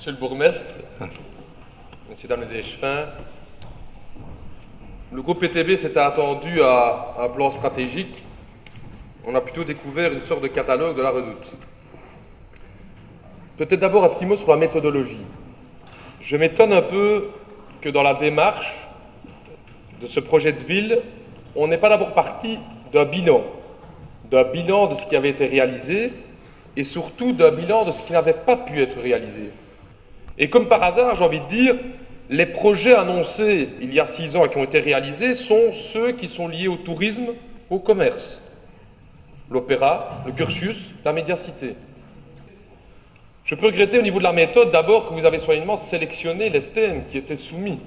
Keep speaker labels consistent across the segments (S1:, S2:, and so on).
S1: Monsieur le bourgmestre, messieurs, dames les échevins, le groupe PTB s'était attendu à un plan stratégique. On a plutôt découvert une sorte de catalogue de la redoute. Peut-être d'abord un petit mot sur la méthodologie. Je m'étonne un peu que dans la démarche de ce projet de ville, on n'est pas d'abord parti d'un bilan de ce qui avait été réalisé et surtout d'un bilan de ce qui n'avait pas pu être réalisé. Et comme par hasard, j'ai envie de dire, les projets annoncés il y a 6 ans et qui ont été réalisés sont ceux qui sont liés au tourisme, au commerce. L'opéra, le cursus, la médiacité. Je peux regretter au niveau de la méthode d'abord que vous avez soigneusement sélectionné les thèmes qui étaient soumis.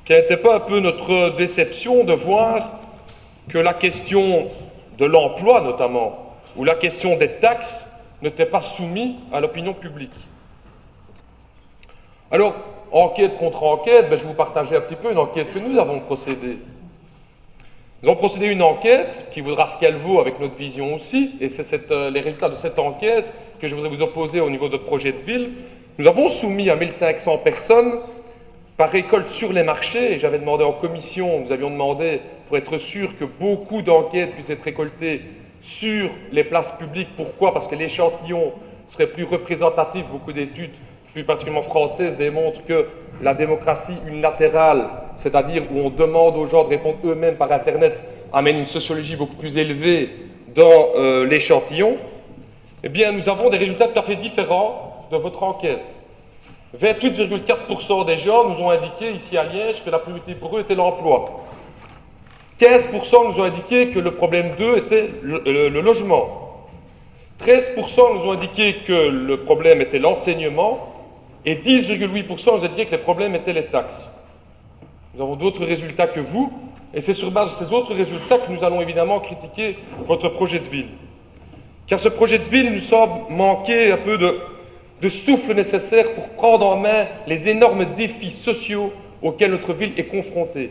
S1: Quelle n'était pas un peu notre déception de voir que la question de l'emploi notamment, ou la question des taxes, n'était pas soumise à l'opinion publique. Alors, enquête contre enquête, je vais vous partager un petit peu une enquête que nous avons procédée. Nous avons procédé à une enquête qui vaudra ce qu'elle vaut avec notre vision aussi, et c'est les résultats de cette enquête que je voudrais vous opposer au niveau de notre projet de ville. Nous avons soumis à 1500 personnes par récolte sur les marchés, et j'avais demandé en commission, nous avions demandé pour être sûr que beaucoup d'enquêtes puissent être récoltées sur les places publiques. Pourquoi? Parce que l'échantillon serait plus représentatif. Beaucoup d'études, plus particulièrement françaises, démontrent que la démocratie unilatérale, c'est-à-dire où on demande aux gens de répondre eux-mêmes par Internet, amène une sociologie beaucoup plus élevée dans l'échantillon. Eh bien, nous avons des résultats tout à fait différents de votre enquête. 28,4% des gens nous ont indiqué ici à Liège que la priorité pour eux était l'emploi. 15% nous ont indiqué que le problème d'eux était le logement. 13% nous ont indiqué que le problème était l'enseignement. Et 10,8% nous ont indiqué que les problèmes étaient les taxes. Nous avons d'autres résultats que vous, et c'est sur base de ces autres résultats que nous allons évidemment critiquer votre projet de ville. Car ce projet de ville nous semble manquer un peu de souffle nécessaire pour prendre en main les énormes défis sociaux auxquels notre ville est confrontée.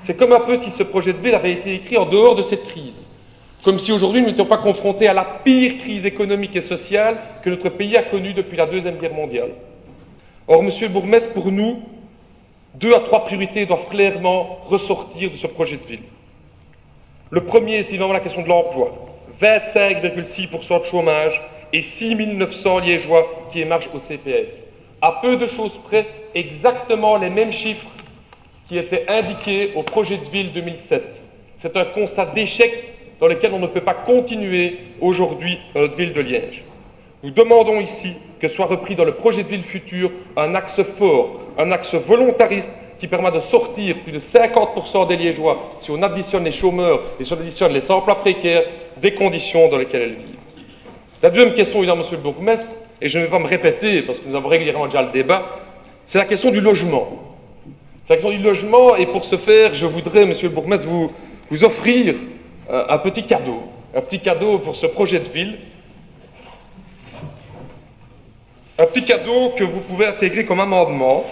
S1: C'est comme un peu si ce projet de ville avait été écrit en dehors de cette crise. Comme si aujourd'hui nous n'étions pas confrontés à la pire crise économique et sociale que notre pays a connue depuis la Deuxième Guerre mondiale. Or, monsieur le bourgmestre, pour nous, 2 à 3 priorités doivent clairement ressortir de ce projet de ville. Le premier est évidemment la question de l'emploi. 25,6% de chômage et 6 900 Liégeois qui émargent au CPS. À peu de choses près, exactement les mêmes chiffres qui étaient indiqués au projet de ville 2007. C'est un constat d'échec dans lequel on ne peut pas continuer aujourd'hui dans notre ville de Liège. Nous demandons ici que soit repris dans le projet de ville futur un axe fort, un axe volontariste qui permet de sortir plus de 50% des Liégeois, si on additionne les chômeurs et si on additionne les emplois précaires, des conditions dans lesquelles elles vivent. La deuxième question, évidemment, monsieur le bourgmestre, et je ne vais pas me répéter parce que nous avons régulièrement déjà le débat, c'est la question du logement. C'est la question du logement, et pour ce faire, je voudrais, monsieur le bourgmestre, vous offrir un petit cadeau pour ce projet de ville. Un petit cadeau que vous pouvez intégrer comme amendement.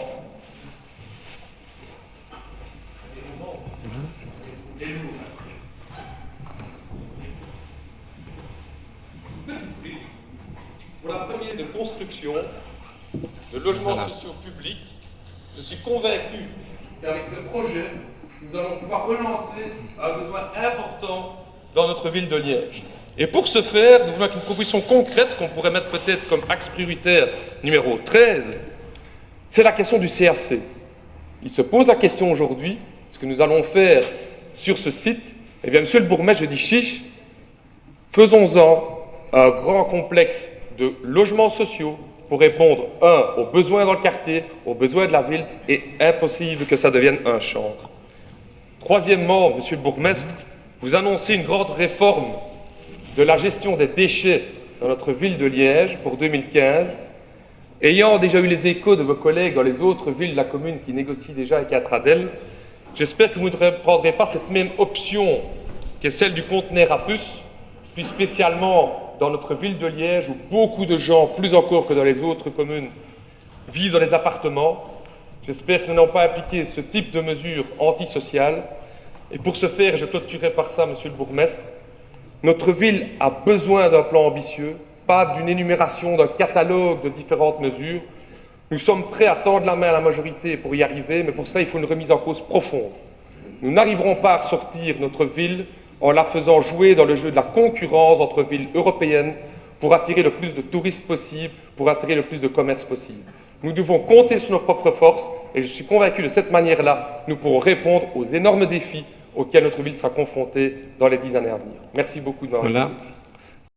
S1: Pour la première de construction de logements sociaux publics, je suis convaincu qu'avec ce projet, nous allons pouvoir relancer un besoin important dans notre ville de Liège. Et pour ce faire, nous voulons une proposition concrète qu'on pourrait mettre peut-être comme axe prioritaire numéro 13, c'est la question du CAC. Il se pose la question aujourd'hui, ce que nous allons faire sur ce site. Eh bien, monsieur le bourgmestre, je dis chiche, faisons-en un grand complexe de logements sociaux pour répondre, aux besoins dans le quartier, aux besoins de la ville, et impossible que ça devienne un chancre. Troisièmement, monsieur le bourgmestre, vous annoncez une grande réforme de la gestion des déchets dans notre ville de Liège pour 2015. Ayant déjà eu les échos de vos collègues dans les autres villes de la commune qui négocient déjà avec Atradel, j'espère que vous ne prendrez pas cette même option qui est celle du conteneur à puce, plus spécialement dans notre ville de Liège où beaucoup de gens, plus encore que dans les autres communes, vivent dans les appartements. J'espère que nous n'allons pas appliquer ce type de mesures antisociales. Et pour ce faire, je clôturerai par ça, monsieur le bourgmestre, notre ville a besoin d'un plan ambitieux, pas d'une énumération d'un catalogue de différentes mesures. Nous sommes prêts à tendre la main à la majorité pour y arriver, mais pour ça, il faut une remise en cause profonde. Nous n'arriverons pas à ressortir notre ville en la faisant jouer dans le jeu de la concurrence entre villes européennes pour attirer le plus de touristes possible, pour attirer le plus de commerce possible. Nous devons compter sur nos propres forces et je suis convaincu de cette manière-là, nous pourrons répondre aux énormes défis auxquels notre ville sera confrontée dans les 10 années à venir. Merci beaucoup de m'avoir écouté.